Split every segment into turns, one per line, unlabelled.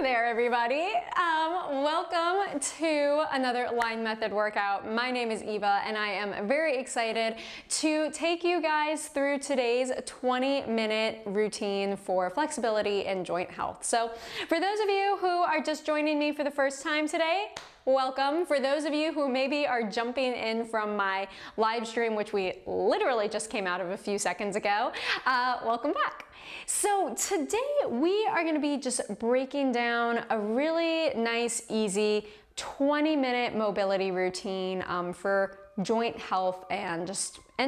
there, everybody. Welcome to another line method workout. My name is Eva, and I am very excited to take you guys through today's 20-minute routine for flexibility and joint health. So for those of you who are just joining me for the first time today, welcome. For those of you who maybe are jumping in from my live stream, which we literally just came out of a few seconds ago, welcome back. So today we are going to be just breaking down a really nice, easy 20-minute mobility routine for joint health and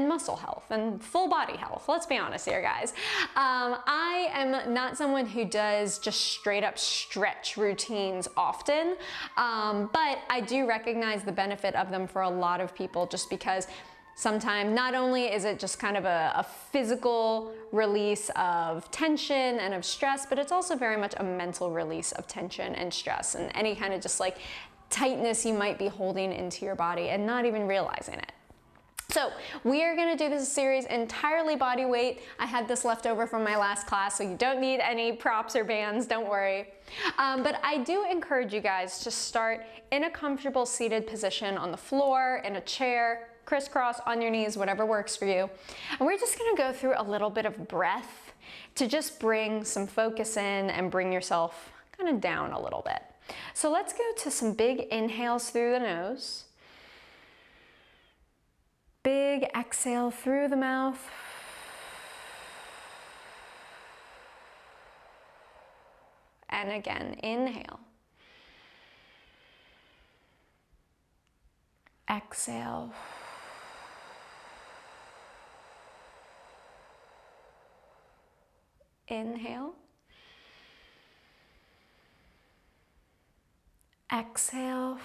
muscle health and full body health. Let's be honest here, guys. I am not someone who does just straight up stretch routines often, but I do recognize the benefit of them for a lot of people, just because sometimes not only is it just kind of a physical release of tension and of stress, but it's also very much a mental release of tension and stress and any kind of just like tightness you might be holding into your body and not even realizing it. So we are going to do this series entirely body weight. I had this left over from my last class, so you don't need any props or bands, don't worry. But I do encourage you guys to start in a comfortable seated position on the floor, in a chair, crisscross on your knees, whatever works for you. And we're just going to go through a little bit of breath to just bring some focus in and bring yourself kind of down a little bit. So let's go to some big inhales through the nose. Big exhale through the mouth. And again, inhale. Exhale. Inhale. Exhale.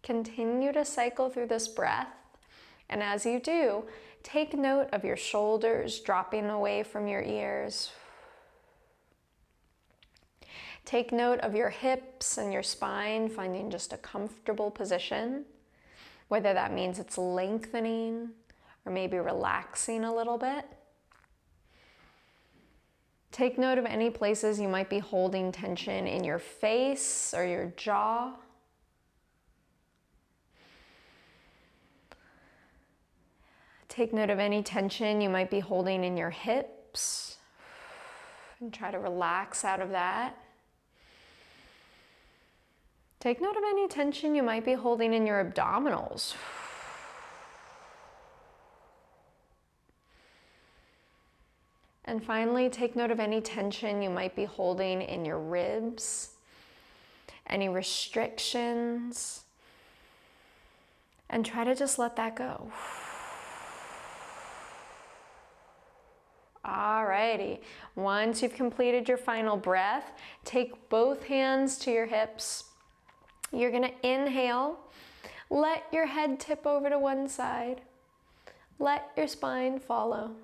Continue to cycle through this breath, and as you do, take note of your shoulders dropping away from your ears. Take note of your hips and your spine, finding just a comfortable position, whether that means it's lengthening or maybe relaxing a little bit. Take note of any places you might be holding tension in your face or your jaw. Take note of any tension you might be holding in your hips and try to relax out of that. Take note of any tension you might be holding in your abdominals. And finally, take note of any tension you might be holding in your ribs, any restrictions, and try to just let that go. Alrighty, once you've completed your final breath, take both hands to your hips. You're gonna inhale, let your head tip over to one side, let your spine follow.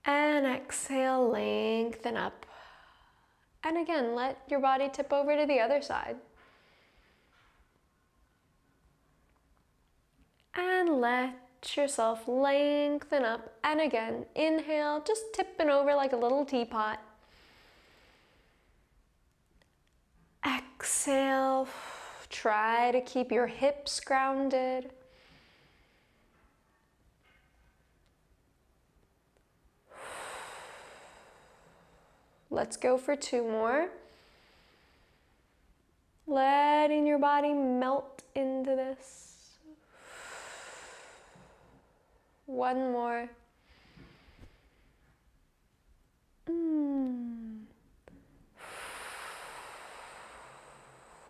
And exhale, lengthen up. And again, let your body tip over to the other side. And let yourself lengthen up. And again, inhale, just tipping over like a little teapot. Exhale, try to keep your hips grounded. Let's go for two more. Letting your body melt into this. One more.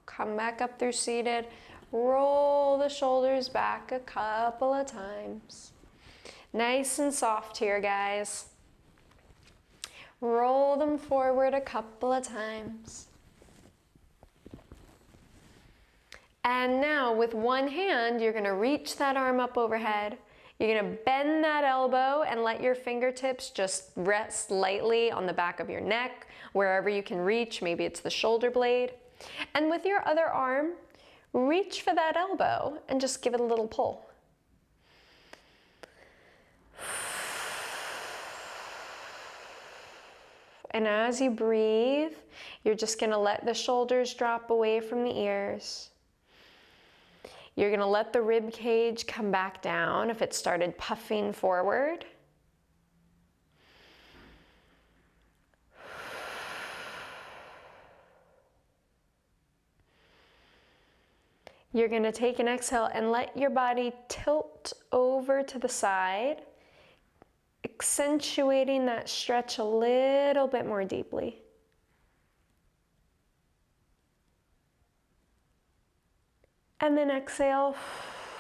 Come back up through seated. Roll the shoulders back a couple of times. Nice and soft here, guys. Roll them forward a couple of times. And now with one hand, you're going to reach that arm up overhead. You're going to bend that elbow and let your fingertips just rest lightly on the back of your neck, wherever you can reach. Maybe it's the shoulder blade. And with your other arm, reach for that elbow and just give it a little pull. And as you breathe, you're just gonna let the shoulders drop away from the ears. You're gonna let the rib cage come back down if it started puffing forward. You're gonna take an exhale and let your body tilt over to the side, accentuating that stretch a little bit more deeply. And then exhale,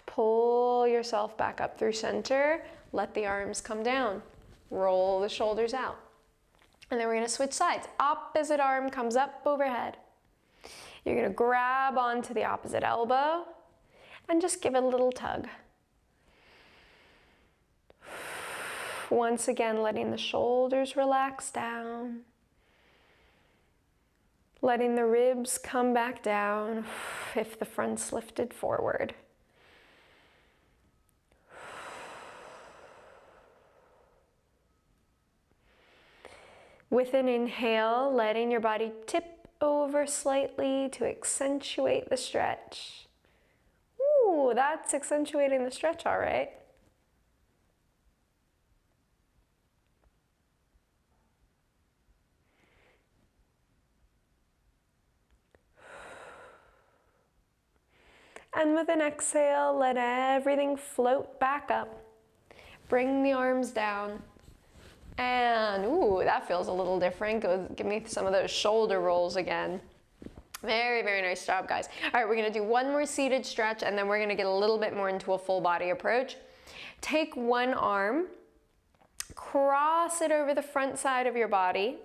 pull yourself back up through center, let the arms come down, roll the shoulders out. And then we're gonna switch sides. Opposite arm comes up overhead. You're gonna grab onto the opposite elbow and just give it a little tug. Once again, letting the shoulders relax down. Letting the ribs come back down if the front's lifted forward. With an inhale, letting your body tip over slightly to accentuate the stretch. Ooh, that's accentuating the stretch, all right. And with an exhale, let everything float back up. Bring the arms down. And ooh, that feels a little different. Give me some of those shoulder rolls again. Very, very nice job, guys. All right, we're gonna do one more seated stretch and then we're gonna get a little bit more into a full body approach. Take one arm, cross it over the front side of your body,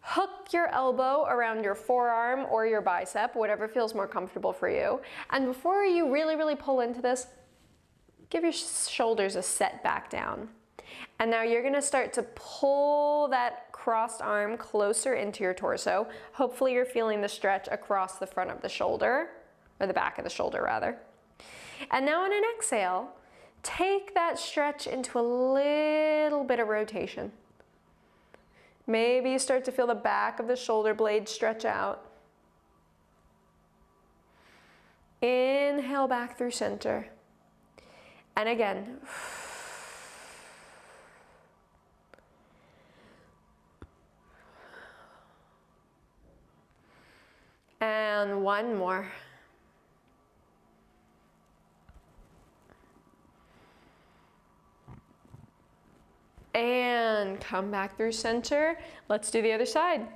hook your elbow around your forearm or your bicep, whatever feels more comfortable for you. And before you really pull into this, give your shoulders a set back down. And now you're gonna start to pull that crossed arm closer into your torso. Hopefully you're feeling the stretch across the front of the shoulder, or the back of the shoulder rather. And now on an exhale, take that stretch into a little bit of rotation. Maybe you start to feel the back of the shoulder blade stretch out. Inhale back through center. And again. And one more. And come back through center. Let's do the other side.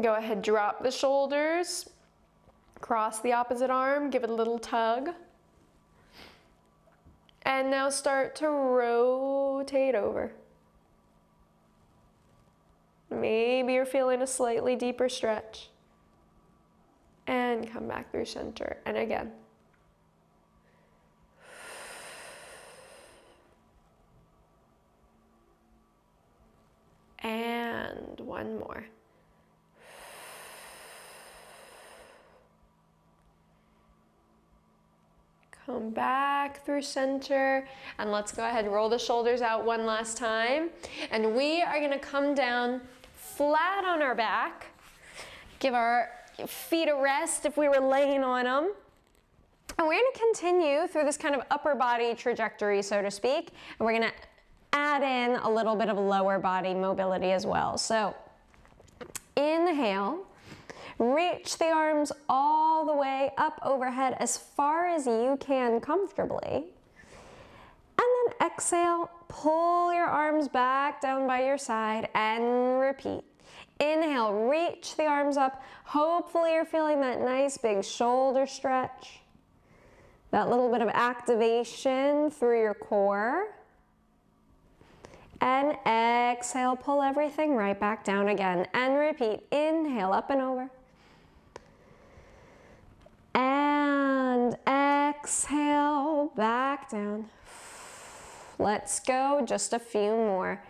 Go ahead, drop the shoulders, cross the opposite arm, give it a little tug. And now start to rotate over. Maybe you're feeling a slightly deeper stretch. And come back through center, and again. And one more. Come back through center, and let's go ahead and roll the shoulders out one last time. And we are gonna come down flat on our back, give our feet a rest if we were laying on them. And we're gonna continue through this kind of upper body trajectory, so to speak, and we're gonna add in a little bit of lower body mobility as well. So inhale, reach the arms all the way up overhead as far as you can comfortably. And then exhale, pull your arms back down by your side and repeat. Inhale, reach the arms up. Hopefully you're feeling that nice big shoulder stretch. That little bit of activation through your core. And exhale, pull everything right back down again. And repeat, inhale, up and over. And exhale, back down. Let's go, just a few more.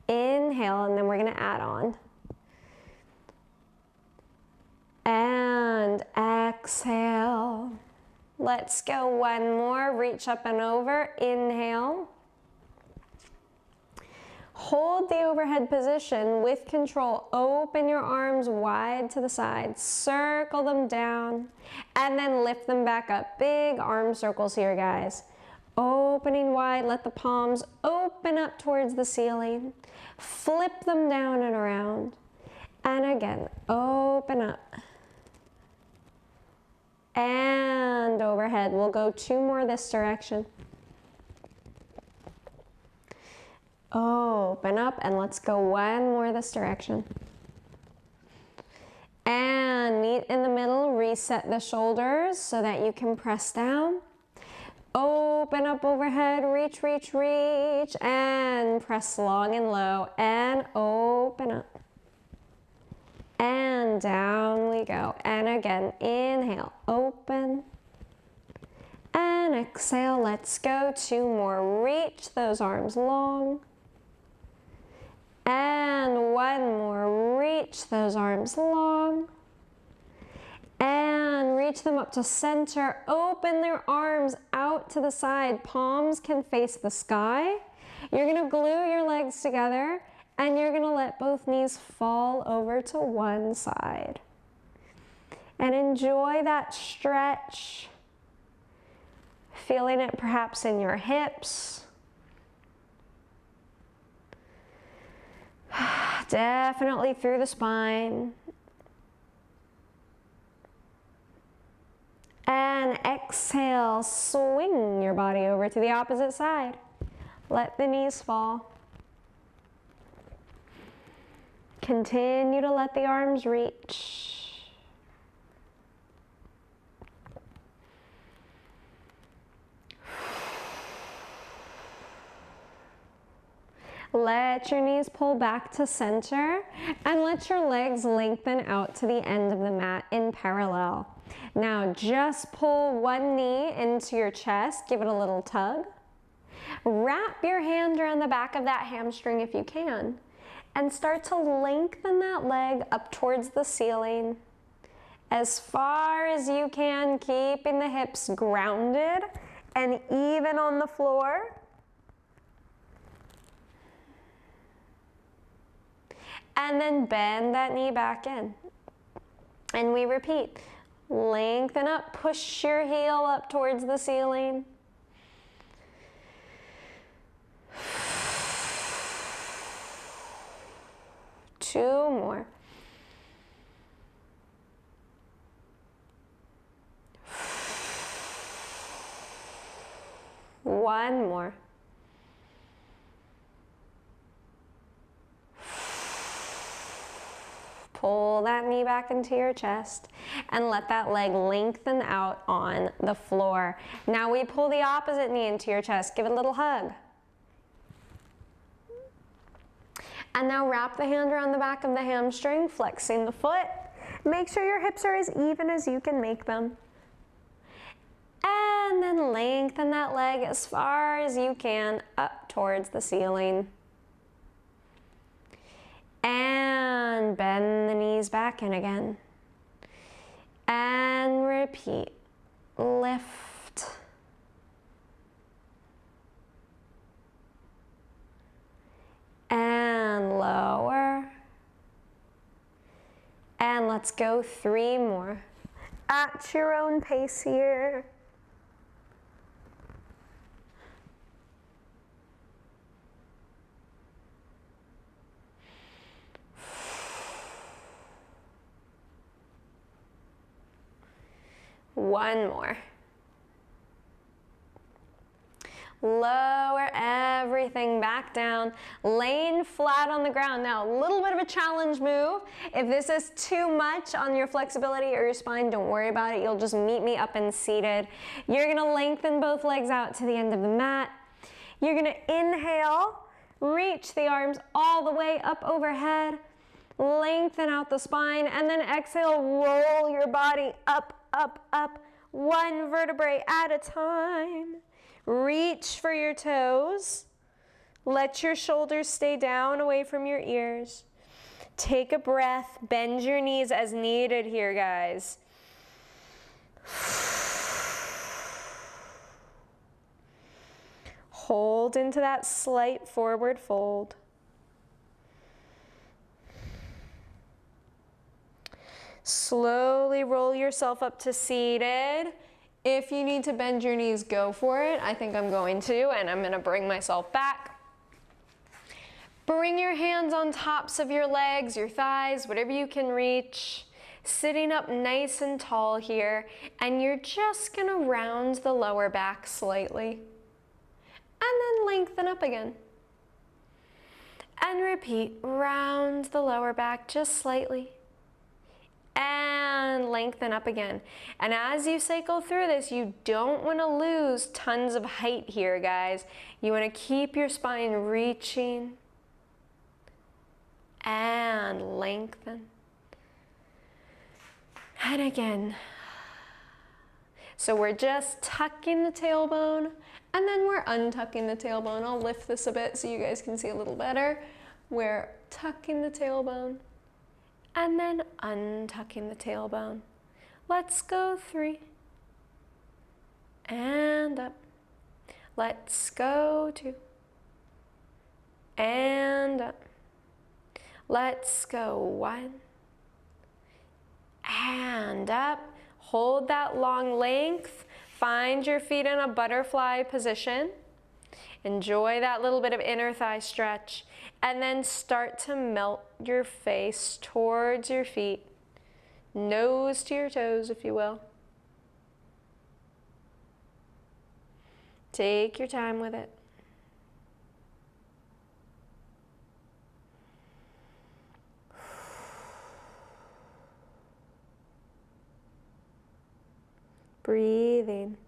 Inhale, and then we're gonna add on. And exhale. Let's go one more, reach up and over, inhale. Hold the overhead position with control. Open your arms wide to the side. Circle them down and then lift them back up. Big arm circles here, guys. Opening wide, let the palms open up towards the ceiling. Flip them down and around. And again, open up. And overhead. We'll go 2 more this direction. Open up and let's go 1 more this direction. And meet in the middle, reset the shoulders so that you can press down. Open up overhead, reach, reach, reach, and press long and low, and open up. And down we go. And again, inhale, open. And exhale, let's go 2 more. Reach those arms long. And 1 more, reach those arms long. And reach them up to center. Open their arms out to the side. Palms can face the sky. You're gonna glue your legs together and you're gonna let both knees fall over to one side. And enjoy that stretch. Feeling it perhaps in your hips. Definitely through the spine. And exhale, swing your body over to the opposite side. Let the knees fall. Continue to let the arms reach. Let your knees pull back to center and let your legs lengthen out to the end of the mat in parallel. Now just pull one knee into your chest, give it a little tug. Wrap your hand around the back of that hamstring if you can, and start to lengthen that leg up towards the ceiling as far as you can, keeping the hips grounded and even on the floor. And then bend that knee back in. And we repeat. Lengthen up, push your heel up towards the ceiling. Two more. One more. Pull that knee back into your chest and let that leg lengthen out on the floor. Now we pull the opposite knee into your chest. Give it a little hug. And now wrap the hand around the back of the hamstring, flexing the foot. Make sure your hips are as even as you can make them. And then lengthen that leg as far as you can up towards the ceiling. And bend the knees back in again. And repeat. Lift. And lower. And let's go 3 more. At your own pace here. One more. Lower everything back down, laying flat on the ground. Now, a little bit of a challenge move. If this is too much on your flexibility or your spine, don't worry about it. You'll just meet me up and seated. You're gonna lengthen both legs out to the end of the mat. You're gonna inhale, reach the arms all the way up overhead, lengthen out the spine, and then exhale, roll your body up, up, up, 1 vertebrae at a time. Reach for your toes. Let your shoulders stay down away from your ears. Take a breath, bend your knees as needed here, guys. Hold into that slight forward fold. Slowly roll yourself up to seated. If you need to bend your knees, go for it. I think I'm going to, and I'm gonna bring myself back. Bring your hands on tops of your legs, your thighs, whatever you can reach. Sitting up nice and tall here, and you're just gonna round the lower back slightly. And then lengthen up again. And repeat, round the lower back just slightly. And lengthen up again. And as you cycle through this, you don't want to lose tons of height here, guys. You want to keep your spine reaching. And lengthen. And again. So we're just tucking the tailbone, and then we're untucking the tailbone. I'll lift this a bit so you guys can see a little better. We're tucking the tailbone, and then untucking the tailbone. Let's go 3. And up. Let's go 2. And up. Let's go 1. And up. Hold that long length. Find your feet in a butterfly position. Enjoy that little bit of inner thigh stretch. And then start to melt your face towards your feet. Nose to your toes, if you will. Take your time with it. Breathing.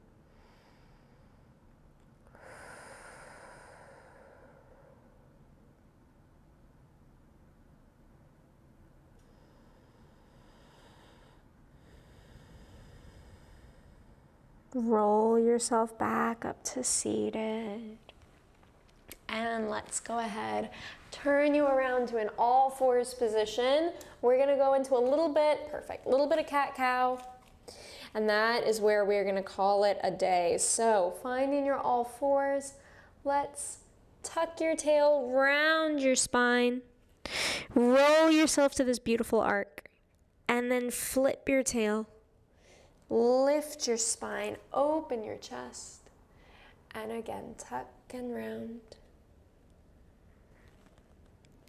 Roll yourself back up to seated. And let's go ahead, turn you around to an all fours position. We're gonna go into a little bit, perfect, little bit of cat-cow. And that is where we're gonna call it a day. So finding your all fours, let's tuck your tail round your spine. Roll yourself to this beautiful arc. And then flip your tail. Lift your spine, open your chest. And again, tuck and round.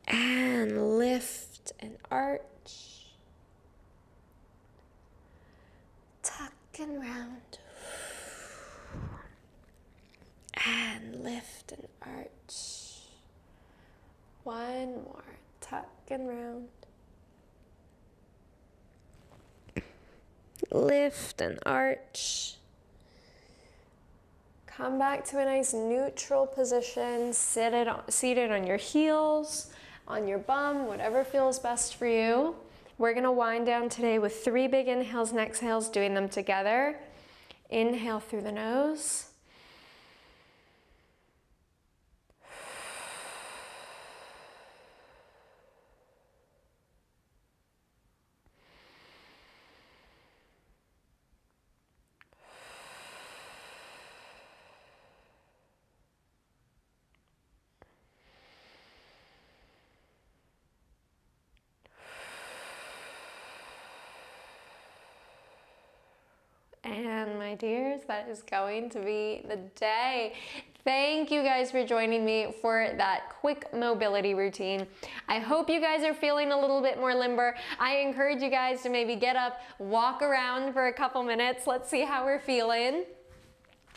And lift and arch. Tuck and round. And lift and arch. One more. Tuck and round. Lift and arch. Come back to a nice neutral position, seated on your heels, on your bum, whatever feels best for you. We're gonna wind down today with 3 big inhales and exhales, doing them together. Inhale through the nose. And my dears, that is going to be the day. Thank you guys for joining me for that quick mobility routine. I hope you guys are feeling a little bit more limber. I encourage you guys to maybe get up, walk around for a couple minutes. Let's see how we're feeling.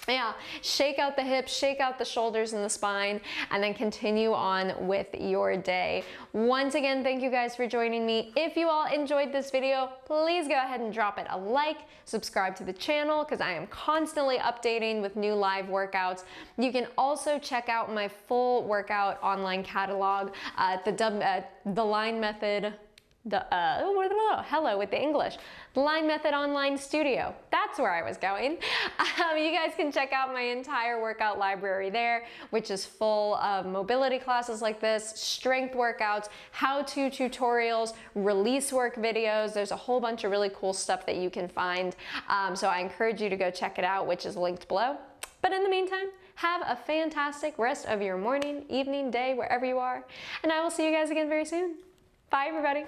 Yeah, shake out the hips, shake out the shoulders and the spine, and then continue on with your day. Once again, thank you guys for joining me. If you all enjoyed this video, please go ahead and drop it a like, subscribe to the channel because I am constantly updating with new live workouts. You can also check out my full workout online catalog at the Line Method. Hello with the English. The Line Method Online Studio. That's where I was going. You guys can check out my entire workout library there, which is full of mobility classes like this, strength workouts, how-to tutorials, release work videos. There's a whole bunch of really cool stuff that you can find. So I encourage you to go check it out, which is linked below. But in the meantime, have a fantastic rest of your morning, evening, day, wherever you are. And I will see you guys again very soon. Bye, everybody.